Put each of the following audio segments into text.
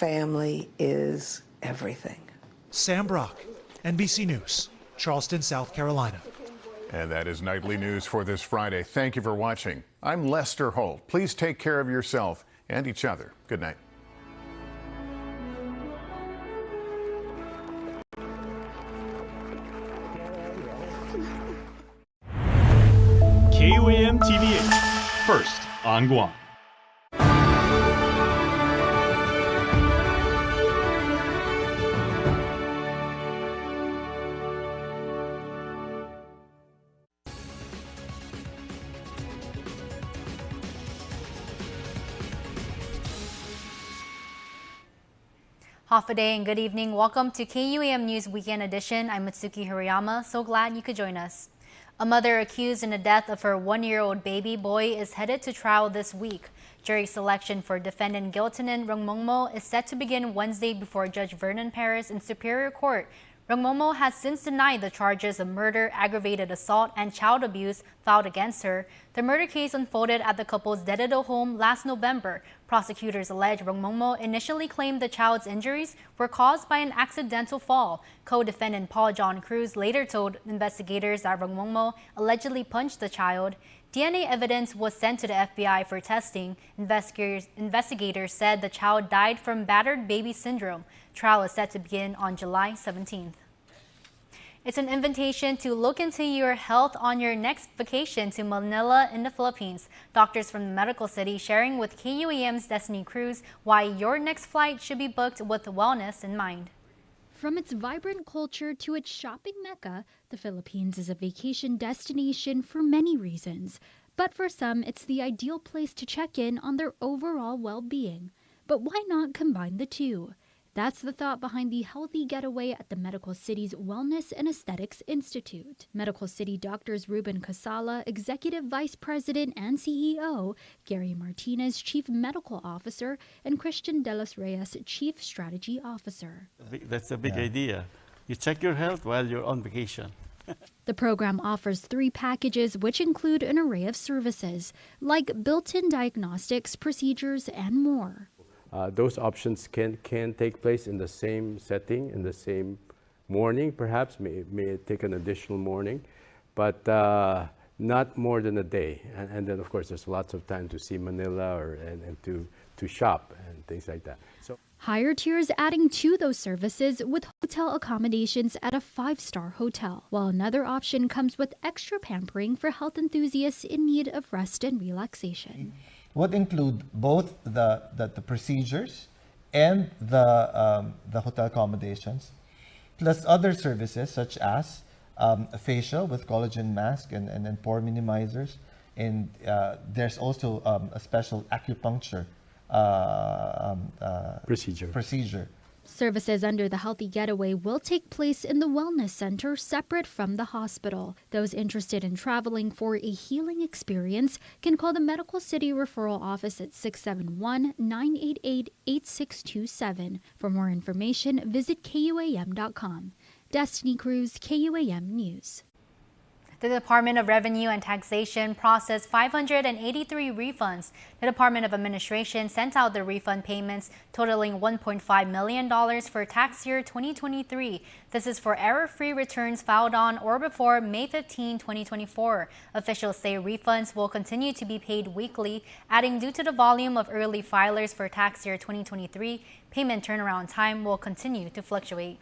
family is everything. Sam Brock, NBC News, Charleston, South Carolina. And that is Nightly News for this Friday. Thank you for watching. I'm Lester Holt. Please take care of yourself and each other. Good night. KUAM TV8, first on Guam. Half a day and good evening. Welcome to KUAM News Weekend Edition. I'm Mitsuki Hirayama. So glad you could join us. A mother accused in the death of her one-year-old baby boy is headed to trial this week. Jury selection for defendant Giltanin Rongmongmo is set to begin Wednesday before Judge Vernon Paris in Superior Court. Rongmongmo has since denied the charges of murder, aggravated assault, and child abuse filed against her. The murder case unfolded at the couple's Dededo home last November. Prosecutors allege Rongmongmo initially claimed the child's injuries were caused by an accidental fall. Co-defendant Paul John Cruz later told investigators that Rongmongmo allegedly punched the child. DNA evidence was sent to the FBI for testing. Investigators said the child died from battered baby syndrome. Trial is set to begin on July 17th. It's an invitation to look into your health on your next vacation to Manila in the Philippines. Doctors from the medical city sharing with KUAM's Destiny Cruz why your next flight should be booked with wellness in mind. From its vibrant culture to its shopping mecca, the Philippines is a vacation destination for many reasons. But for some, it's the ideal place to check in on their overall well-being. But why not combine the two? That's the thought behind the Healthy Getaway at the Medical City's Wellness and Aesthetics Institute. Medical City doctors Ruben Casala, Executive Vice President and CEO, Gary Martinez, Chief Medical Officer, and Christian De Los Reyes, Chief Strategy Officer. That's a big idea. You check your health while you're on vacation. The program offers 3 packages which include an array of services, like built-in diagnostics, procedures, and more. Those options can take place in the same setting, in the same morning, perhaps, may take an additional morning, but not more than a day. And then, of course, there's lots of time to see Manila and to shop and things like that. So, higher tiers adding to those services with hotel accommodations at a 5-star hotel, while another option comes with extra pampering for health enthusiasts in need of rest and relaxation. Would include both the procedures and the hotel accommodations, plus other services such as a facial with collagen mask and pore minimizers, and there's also a special acupuncture procedure. Services under the Healthy Getaway will take place in the Wellness Center separate from the hospital. Those interested in traveling for a healing experience can call the Medical City Referral Office at 671-988-8627. For more information, visit KUAM.com. Destiny Cruz, KUAM News. The Department of Revenue and Taxation processed 583 refunds. The Department of Administration sent out the refund payments totaling $1.5 million for tax year 2023. This is for error-free returns filed on or before May 15, 2024. Officials say refunds will continue to be paid weekly, adding due to the volume of early filers for tax year 2023, payment turnaround time will continue to fluctuate.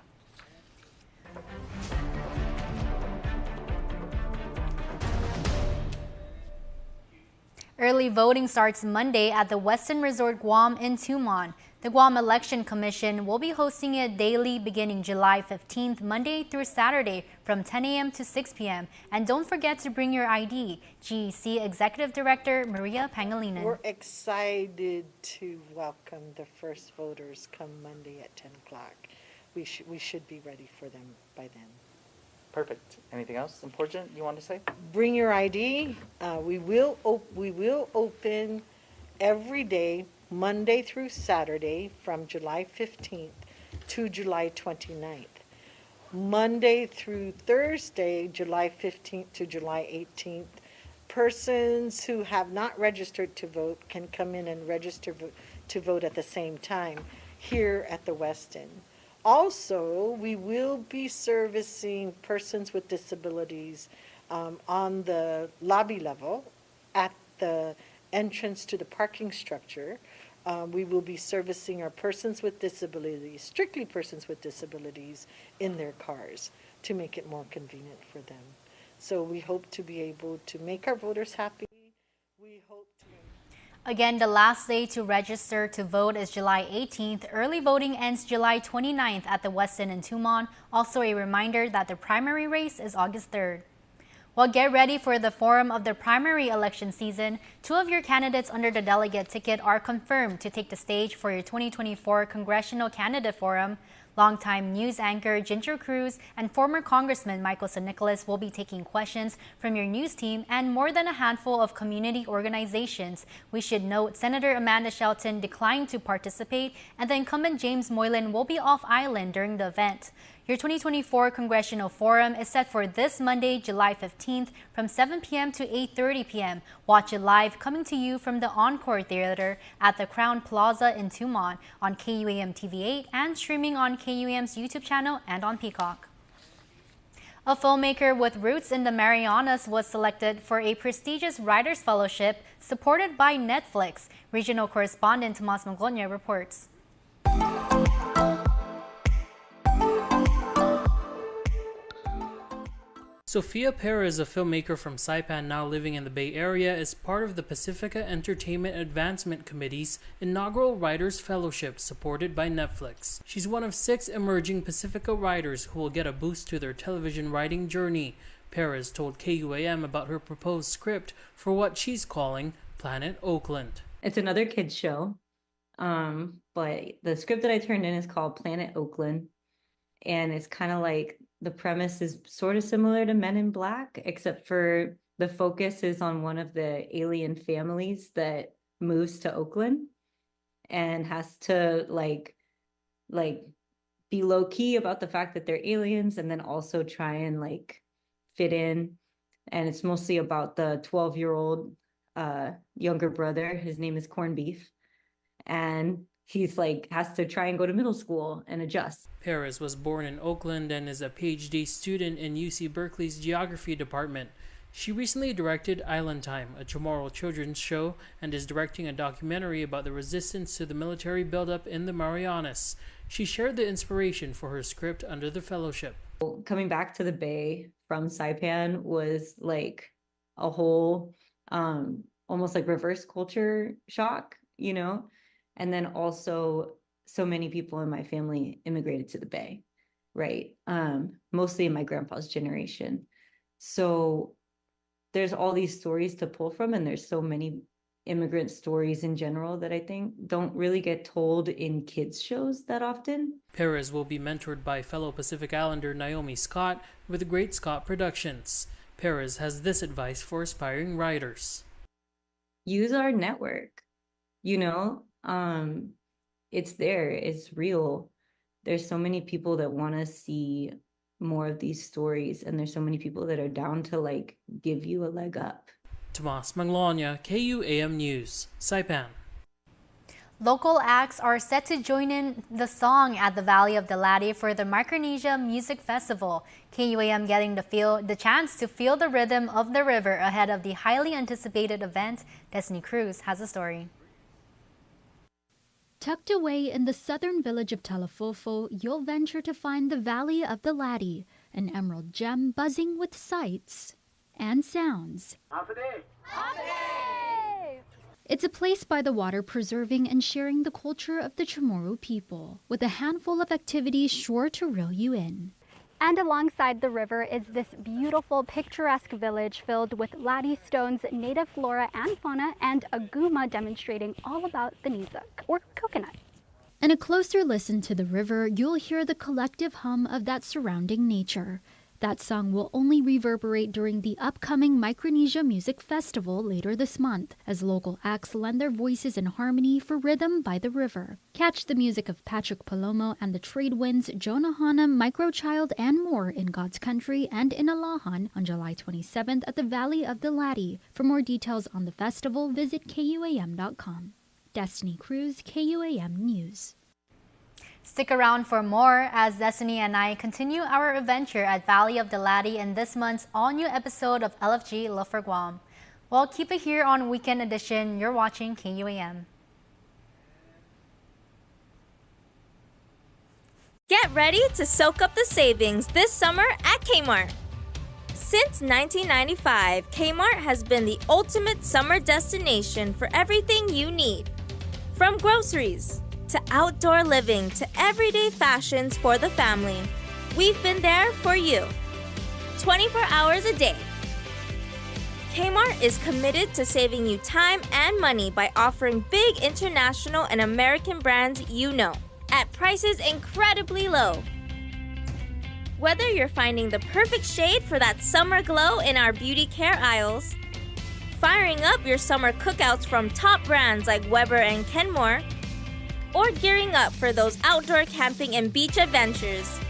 Early voting starts Monday at the Westin Resort Guam in Tumon. The Guam Election Commission will be hosting it daily beginning July 15th, Monday through Saturday from 10 a.m. to 6 p.m. And don't forget to bring your ID. GEC Executive Director Maria Pangilinan. We're excited to welcome the first voters come Monday at 10 o'clock. We should be ready for them by then. Perfect. Anything else important you want to say? Bring your ID. We will open every day, Monday through Saturday, from July 15th to July 29th. Monday through Thursday, July 15th to July 18th. Persons who have not registered to vote can come in and register to vote at the same time. here at the West End. Also, we will be servicing persons with disabilities on the lobby level at the entrance to the parking structure. We will be servicing our persons with disabilities, strictly persons with disabilities, in their cars to make it more convenient for them. So we hope to be able to make our voters happy. We hope to... Again, the last day to register to vote is July 18th. Early voting ends July 29th at the West End in Tumon. Also a reminder that the primary race is August 3rd. Well, get ready for the forum of the primary election season. 2 of your candidates under the delegate ticket are confirmed to take the stage for your 2024 Congressional Candidate Forum. Longtime news anchor Ginger Cruz and former Congressman Michael San Nicolas will be taking questions from your news team and more than a handful of community organizations. We should note Senator Amanda Shelton declined to participate, and the incumbent James Moylan will be off island during the event. Your 2024 Congressional Forum is set for this Monday, July 15th from 7 p.m. to 8:30 p.m. Watch it live coming to you from the Encore Theater at the Crown Plaza in Tumon on KUAM TV8 and streaming on KUAM's YouTube channel and on Peacock. A filmmaker with roots in the Marianas was selected for a prestigious Writers' Fellowship supported by Netflix. Regional correspondent Tomas Maglonia reports. Sofia Perez, a filmmaker from Saipan now living in the Bay Area, is part of the Pacifica Entertainment Advancement Committee's inaugural Writers' Fellowship supported by Netflix. She's one of 6 emerging Pacifica writers who will get a boost to their television writing journey. Perez told KUAM about her proposed script for what she's calling Planet Oakland. It's another kids show, but the script that I turned in is called Planet Oakland, and it's kind of like the premise is sort of similar to Men in Black, except for the focus is on one of the alien families that moves to Oakland and has to like be low key about the fact that they're aliens, and then also try and like fit in. And it's mostly about the 12-year-old younger brother. His name is Corned Beef, and he's like has to try and go to middle school and adjust. Perez was born in Oakland and is a PhD student in UC Berkeley's Geography Department. She recently directed Island Time, a Chamorro children's show, and is directing a documentary about the resistance to the military buildup in the Marianas. She shared the inspiration for her script under the fellowship. Coming back to the Bay from Saipan was like a whole almost like reverse culture shock, you know? And then also so many people in my family immigrated to the Bay, right? Mostly in my grandpa's generation. So there's all these stories to pull from, and there's so many immigrant stories in general that I think don't really get told in kids shows that often. Perez will be mentored by fellow Pacific Islander Naomi Scott with Great Scott Productions. Perez has this advice for aspiring writers. Use our network, you know? It's there, it's real. There's so many people that want to see more of these stories, and there's so many people that are down to like give you a leg up. Tomas Maglonia, KUAM News, Saipan. Local acts are set to join in the song at the Valley of the Ladi for the Micronesia Music Festival. KUAM getting the chance to feel the rhythm of the river ahead of the highly anticipated event. Destiny Cruz has a story. Tucked away in the southern village of Talafofo, you'll venture to find the Valley of the Ladi, an emerald gem buzzing with sights and sounds. It's a place by the water preserving and sharing the culture of the Chamorro people, with a handful of activities sure to reel you in. And alongside the river is this beautiful, picturesque village filled with Ladi stones, native flora and fauna, and a guma demonstrating all about the nizuk, or coconut. And a closer listen to the river, you'll hear the collective hum of that surrounding nature. That song will only reverberate during the upcoming Micronesia Music Festival later this month, as local acts lend their voices in harmony for Rhythm by the River. Catch the music of Patrick Palomo and the Trade Winds, Jonah Hanna, Microchild, and more in God's Country and in Alahan on July 27th at the Valley of the Ladi. For more details on the festival, visit KUAM.com. Destiny Cruz, KUAM News. Stick around for more as Destiny and I continue our adventure at Valley of the Laddie in this month's all-new episode of LFG Love for Guam. Well, keep it here on Weekend Edition. You're watching KUAM. Get ready to soak up the savings this summer at Kmart. Since 1995, Kmart has been the ultimate summer destination for everything you need. From groceries to outdoor living to everyday fashions for the family, we've been there for you. 24 hours a day. Kmart is committed to saving you time and money by offering big international and American brands you know at prices incredibly low. Whether you're finding the perfect shade for that summer glow in our beauty care aisles, firing up your summer cookouts from top brands like Weber and Kenmore, or gearing up for those outdoor camping and beach adventures,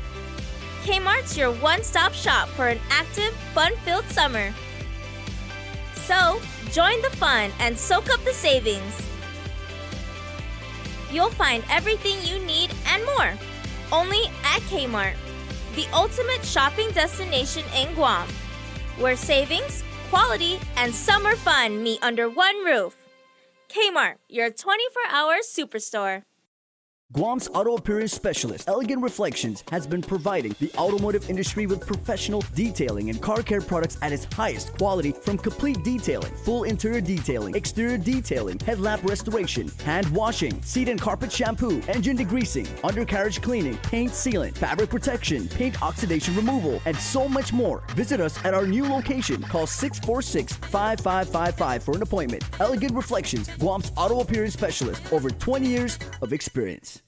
Kmart's your one-stop shop for an active, fun-filled summer. So, join the fun and soak up the savings. You'll find everything you need and more, only at Kmart, the ultimate shopping destination in Guam, where savings, quality, and summer fun meet under one roof. Kmart, your 24-hour superstore. Guam's auto appearance specialist, Elegant Reflections, has been providing the automotive industry with professional detailing and car care products at its highest quality, from complete detailing, full interior detailing, exterior detailing, headlamp restoration, hand washing, seat and carpet shampoo, engine degreasing, undercarriage cleaning, paint sealant, fabric protection, paint oxidation removal, and so much more. Visit us at our new location. Call 646-5555 for an appointment. Elegant Reflections, Guam's auto appearance specialist, over 20 years of experience.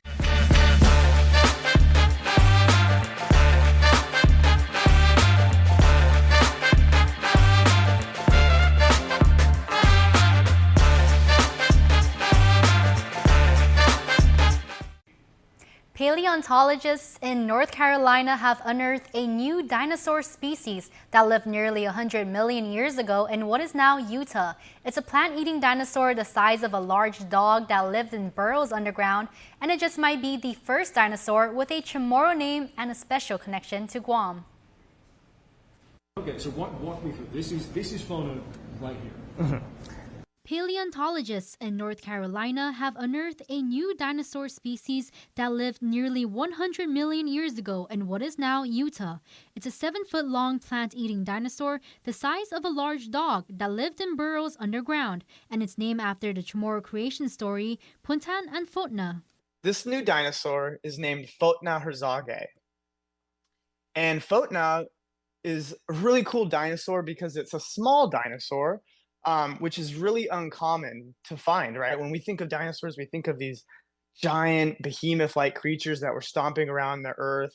Paleontologists in North Carolina have unearthed a new dinosaur species that lived nearly 100 million years ago in what is now Utah. It's a plant-eating dinosaur the size of a large dog that lived in burrows underground, and it just might be the first dinosaur with a Chamorro name and a special connection to Guam. Okay, so walk me through. This is fauna right here. Paleontologists in North Carolina have unearthed a new dinosaur species that lived nearly 100 million years ago in what is now Utah. It's a 7-foot-long plant-eating dinosaur the size of a large dog that lived in burrows underground, and it's named after the Chamorro creation story, Puntan and Fotna. This new dinosaur is named Fotna herzage. And Fotna is a really cool dinosaur because it's a small dinosaur, which is really uncommon to find, right? When we think of dinosaurs, we think of these giant behemoth-like creatures that were stomping around the earth.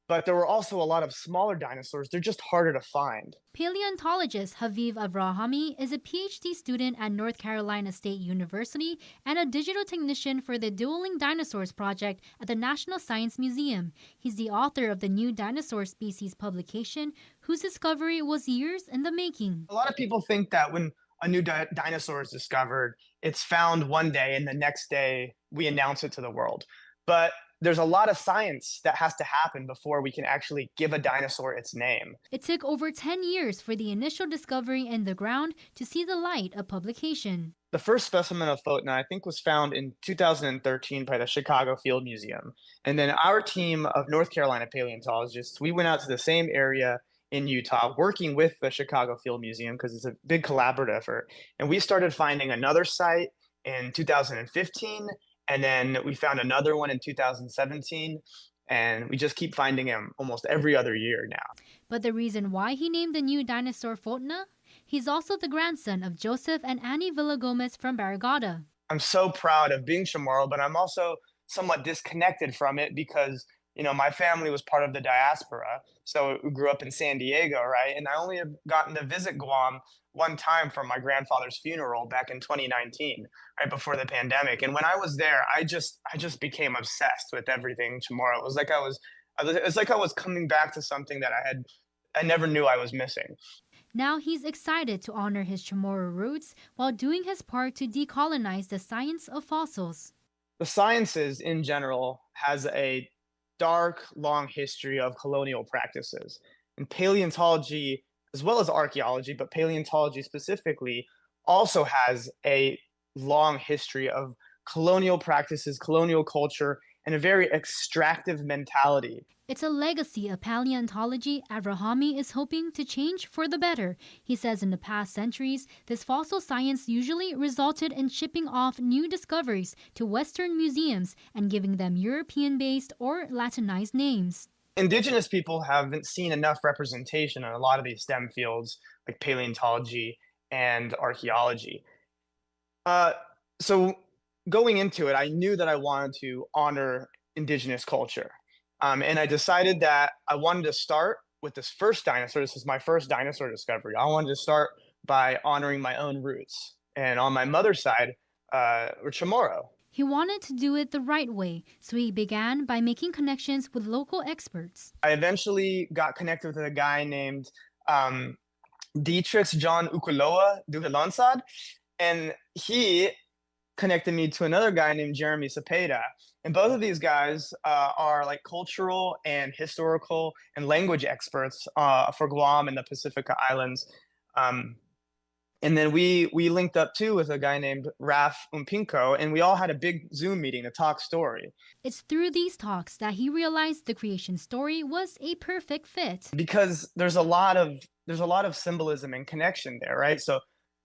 But there were also a lot of smaller dinosaurs. They're just harder to find. Paleontologist Haviv Avrahami is a PhD student at North Carolina State University and a digital technician for the Dueling Dinosaurs project at the National Science Museum. He's the author of the new dinosaur species publication, whose discovery was years in the making. A lot of people think that when a new dinosaur is discovered, it's found one day and the next day we announce it to the world. But there's a lot of science that has to happen before we can actually give a dinosaur its name. It took over 10 years for the initial discovery in the ground to see the light of publication. The first specimen of Fotna, I think, was found in 2013 by the Chicago Field Museum. And then our team of North Carolina paleontologists, we went out to the same area in Utah, working with the Chicago Field Museum because it's a big collaborative effort. And we started finding another site in 2015, and then we found another one in 2017, and we just keep finding him almost every other year now. But the reason why he named the new dinosaur Fotna? He's also the grandson of Joseph and Annie Villagomez from Barrigada. I'm so proud of being Chamorro, but I'm also somewhat disconnected from it because, you know, my family was part of the diaspora. So we grew up in San Diego, right? And I only have gotten to visit Guam one time for my grandfather's funeral back in 2019, right before the pandemic. And when I was there, I just became obsessed with everything Chamorro. It was like I was coming back to something that I never knew I was missing. Now he's excited to honor his Chamorro roots while doing his part to decolonize the science of fossils. the sciences in general has a dark, long history of colonial practices. And paleontology, as well as archaeology, but paleontology specifically, also has a long history of colonial practices, colonial culture, and a very extractive mentality. It's a legacy of paleontology Avrahami is hoping to change for the better. He says in the past centuries, this fossil science usually resulted in shipping off new discoveries to Western museums and giving them European-based or Latinized names. Indigenous people haven't seen enough representation in a lot of these STEM fields like paleontology and archaeology. So going into it, I knew that I wanted to honor Indigenous culture. And I decided that I wanted to start with this first dinosaur. This is my first dinosaur discovery. I wanted to start by honoring my own roots. And on my mother's side, we're Chamorro. He wanted to do it the right way, so he began by making connections with local experts. I eventually got connected with a guy named Dietrich John Ukuloa Duhalonsad, and he connected me to another guy named Jeremy Cepeda. And both of these guys are like cultural and historical and language experts for Guam and the Pacifica Islands. And then we linked up too with a guy named Raf Umpinko, and we all had a big Zoom meeting to talk story. It's through these talks that he realized the creation story was a perfect fit. Because there's a lot of symbolism and connection there, right? So,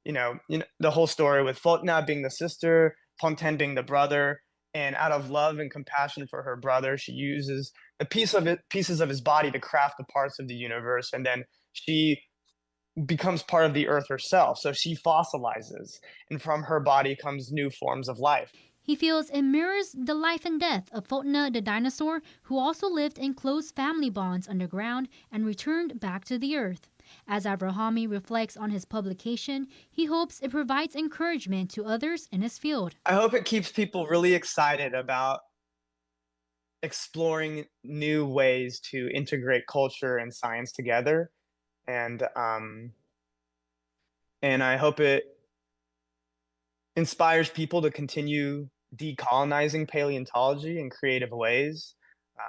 you know the whole story with Fotna being the sister, Ponten being the brother, and out of love and compassion for her brother, she uses pieces of his body to craft the parts of the universe, and then she becomes part of the earth herself. So she fossilizes, and from her body comes new forms of life. He feels it mirrors the life and death of Fotna the dinosaur, who also lived in close family bonds underground and returned back to the earth. As Avrahami reflects on his publication, he hopes it provides encouragement to others in his field. I hope it keeps people really excited about exploring new ways to integrate culture and science together. And I hope it inspires people to continue decolonizing paleontology in creative ways,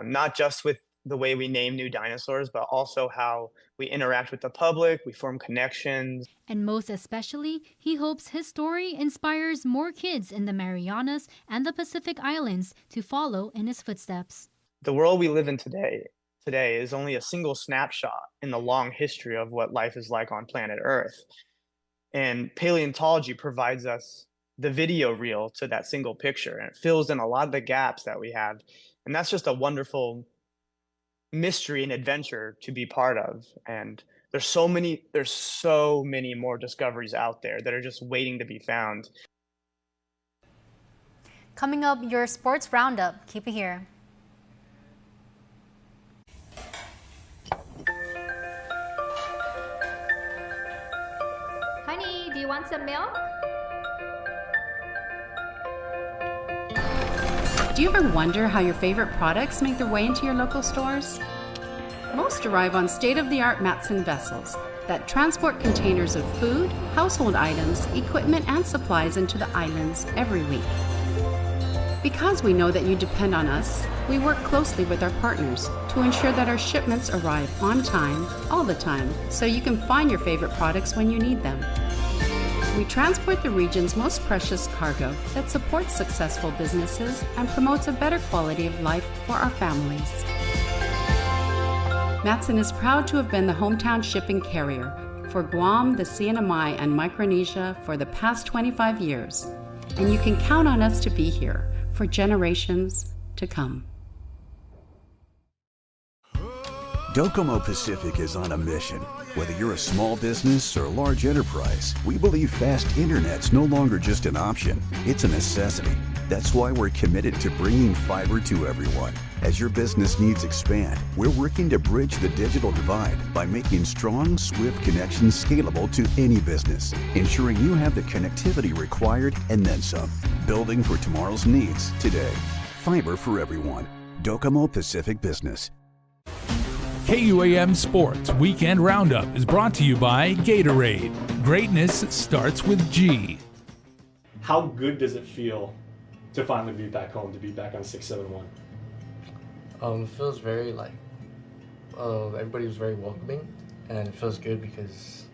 not just with the way we name new dinosaurs, but also how we interact with the public, we form connections. And most especially, he hopes his story inspires more kids in the Marianas and the Pacific Islands to follow in his footsteps. The world we live in today is only a single snapshot in the long history of what life is like on planet Earth. And paleontology provides us the video reel to that single picture, and it fills in a lot of the gaps that we have. And that's just a wonderful mystery and adventure to be part of. And there's so many more discoveries out there that are just waiting to be found. Coming up, your sports roundup. Keep it here. Honey, do you want some milk? Do you ever wonder how your favorite products make their way into your local stores? Most arrive on state-of-the-art Matson vessels that transport containers of food, household items, equipment, and supplies into the islands every week. Because we know that you depend on us, we work closely with our partners to ensure that our shipments arrive on time, all the time, so you can find your favorite products when you need them. We transport the region's most precious cargo that supports successful businesses and promotes a better quality of life for our families. Matson is proud to have been the hometown shipping carrier for Guam, the CNMI, and Micronesia for the past 25 years, and you can count on us to be here for generations to come. Docomo Pacific is on a mission. Whether you're a small business or a large enterprise, we believe fast internet's no longer just an option, it's a necessity. That's why we're committed to bringing fiber to everyone. As your business needs expand, we're working to bridge the digital divide by making strong, swift connections scalable to any business, ensuring you have the connectivity required and then some. Building for tomorrow's needs today. Fiber for everyone. Docomo Pacific Business. KUAM Sports Weekend Roundup is brought to you by Gatorade. Greatness starts with G. How good does it feel to finally be back home, to be back on 671? It feels very like everybody was very welcoming, and it feels good because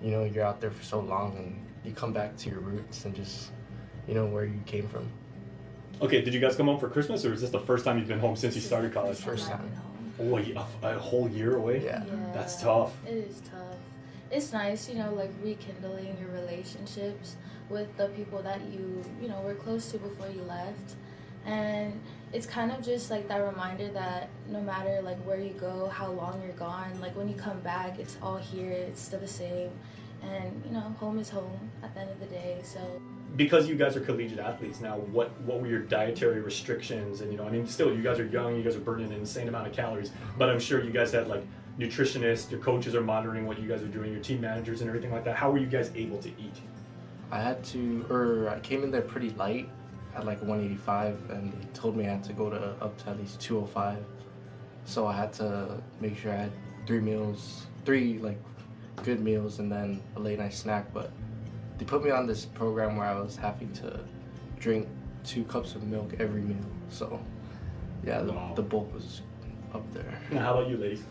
you know you're out there for so long and you come back to your roots and just you know where you came from. Okay, did you guys come home for Christmas, or is this the first time you've been home since you started college? First time. Oh, a whole year away? Yeah. That's tough. It is tough. It's nice, you know, like rekindling your relationships with the people that you know, were close to before you left. And it's kind of just like that reminder that no matter like where you go, how long you're gone, like when you come back, it's all here, it's still the same. And, you know, home is home at the end of the day, so. Because you guys are collegiate athletes now, what were your dietary restrictions? And, you know, I mean, still, you guys are young, you guys are burning an insane amount of calories, but I'm sure you guys had, like, nutritionists, your coaches are monitoring what you guys are doing, your team managers and everything like that. How were you guys able to eat? I came in there pretty light at, like, 185, and they told me I had to go to up to at least 205. So I had to make sure I had three, like, good meals and then a late night snack, but they put me on this program where I was having to drink 2 cups of milk every meal. So yeah, the bulk was up there. Now, how about you ladies?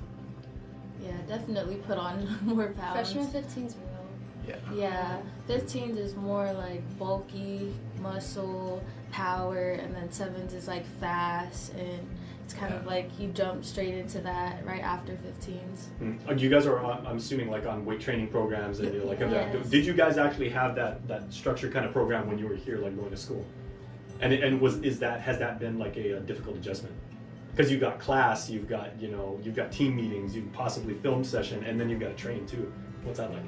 Yeah, definitely put on more pounds. Freshman 15's real. Yeah, 15s is more like bulky, muscle, power, and then 7s is like fast, and it's kind of like you jump straight into that right after 15s. You guys are, I'm assuming, like on weight training programs, and like, Yes. did you guys actually have that structured kind of program when you were here, like going to school? And has that been like a difficult adjustment? Because you've got class, you've got team meetings, you've possibly film session, and then you've got to train too. What's that like?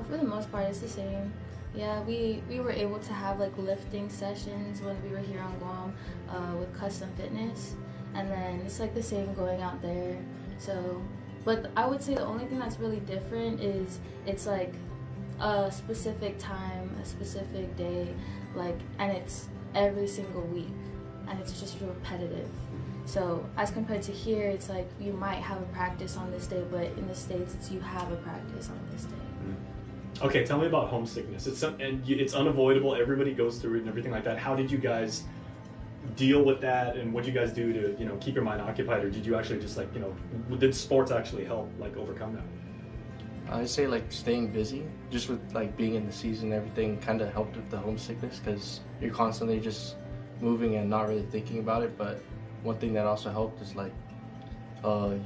For the most part, it's the same. Yeah, we were able to have like lifting sessions when we were here on Guam with Custom Fitness, and then it's like the same going out there. So, but I would say the only thing that's really different is it's like a specific time, a specific day, like, and it's every single week, and it's just repetitive. So as compared to here, it's like you might have a practice on this day, but in the States, it's you have a practice on this day. Okay, tell me about homesickness. It's unavoidable. Everybody goes through it and everything like that. How did you guys deal with that, and what did you guys do to keep your mind occupied, or did you actually just like did sports actually help like overcome that? I'd say like staying busy, just with like being in the season, everything kind of helped with the homesickness because you're constantly just moving and not really thinking about it. But one thing that also helped is like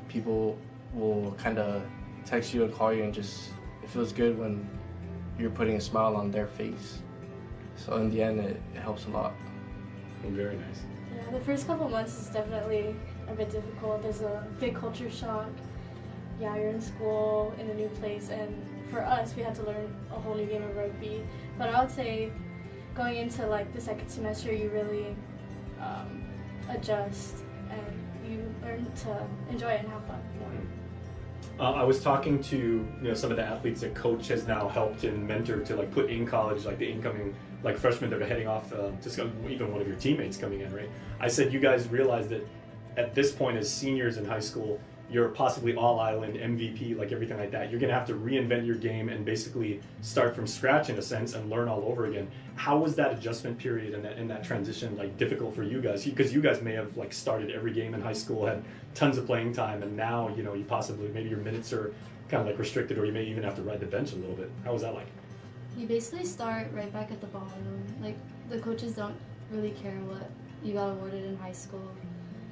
people will kind of text you and call you, and just it feels good when you're putting a smile on their face. So in the end, it helps a lot. Very nice. Yeah, the first couple months is definitely a bit difficult. There's a big culture shock. Yeah, you're in school in a new place, and for us, we had to learn a whole new game of rugby. But I would say going into like the second semester, you really adjust and you learn to enjoy it and have fun more. I was talking to some of the athletes that coach has now helped and mentored to like put in college, like the incoming like freshmen that are heading off to even one of your teammates coming in, right? I said you guys realize that at this point as seniors in high school, you're possibly all-island, MVP, like everything like that. You're gonna have to reinvent your game and basically start from scratch in a sense and learn all over again. How was that adjustment period and that transition like difficult for you guys? Because you guys may have like started every game in high school, had tons of playing time, and now you possibly maybe your minutes are kind of like restricted, or you may even have to ride the bench a little bit. How was that like? You basically start right back at the bottom. Like the coaches don't really care what you got awarded in high school.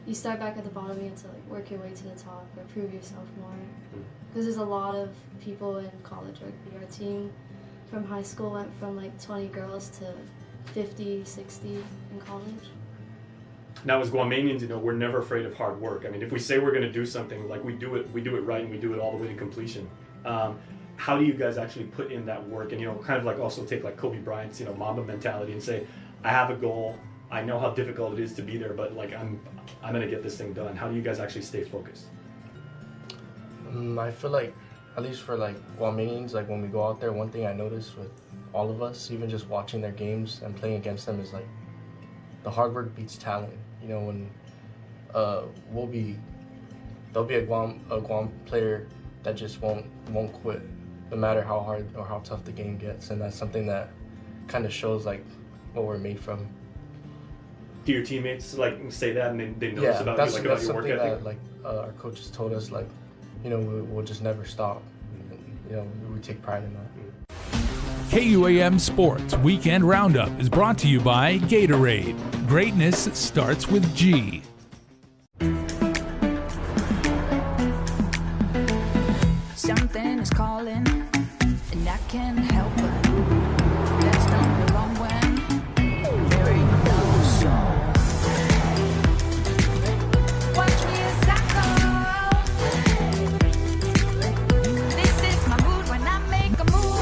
You start back at the bottom, you have to like work your way to the top or prove yourself more. Because there's a lot of people in college rugby. Our team from high school went from like 20 girls to 50, 60 in college. Now as Guamanians, we're never afraid of hard work. I mean, if we say we're gonna do something, like we do it right, and we do it all the way to completion. How do you guys actually put in that work and kind of like also take like Kobe Bryant's Mamba mentality and say, I have a goal, I know how difficult it is to be there, but like I'm gonna get this thing done. How do you guys actually stay focused? I feel like, at least for like Guamanians, like when we go out there, one thing I noticed with all of us, even just watching their games and playing against them, is like the hard work beats talent. When there'll be a Guam player that just won't quit, no matter how hard or how tough the game gets, and that's something that kind of shows like what we're made from. do your teammates like say that and they notice about you, like about your work ethic? That, our coaches told us, like, we'll just never stop. And, we take pride in that. KUAM Sports Weekend Roundup is brought to you by Gatorade. Greatness starts with G. Something is calling, and I can't help it. That's done me wrong when there ain't no song. Watch me as I go. This is my mood when I make a move.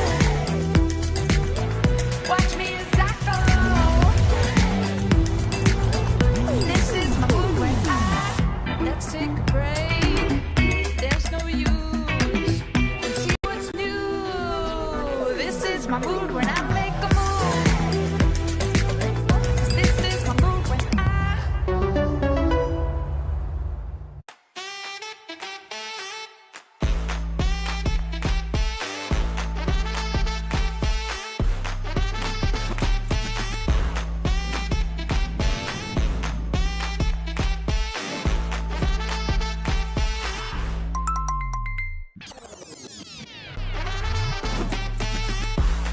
Watch me as I go. This is my mood when let's take a break. There's no use. This is my mood when I make a move. This is my mood when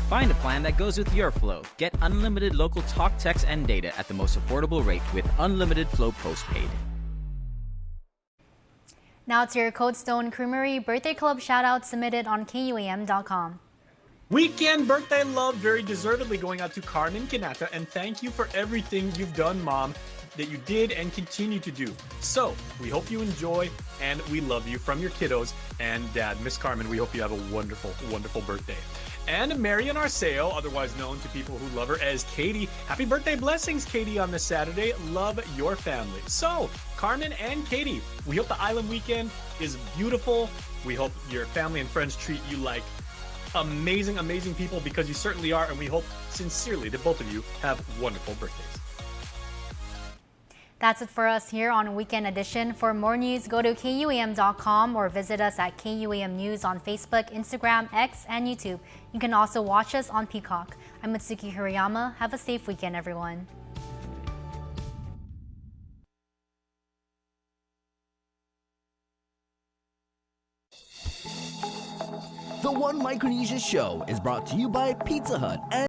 Find a plan that goes with your flow. Get unlimited local talk, text, and data at the most affordable rate with Unlimited Flow Postpaid. Now to your Cold Stone Creamery Birthday Club shoutout submitted on KUAM.com. Weekend birthday love very deservedly going out to Carmen Kinata, and thank you for everything you've done, Mom, that you did and continue to do. So, we hope you enjoy, and we love you from your kiddos and Dad. Miss Carmen, we hope you have a wonderful, wonderful birthday. And Marian Arceo, otherwise known to people who love her as Katie. Happy birthday blessings, Katie, on this Saturday. Love your family. So, Carmen and Katie, we hope the island weekend is beautiful. We hope your family and friends treat you like amazing, amazing people, because you certainly are. And we hope sincerely that both of you have wonderful birthdays. That's it for us here on Weekend Edition. For more news, go to KUAM.com or visit us at KUAM News on Facebook, Instagram, X, and YouTube. You can also watch us on Peacock. I'm Mitsuki Hirayama. Have a safe weekend, everyone. The One Micronesia Show is brought to you by Pizza Hut and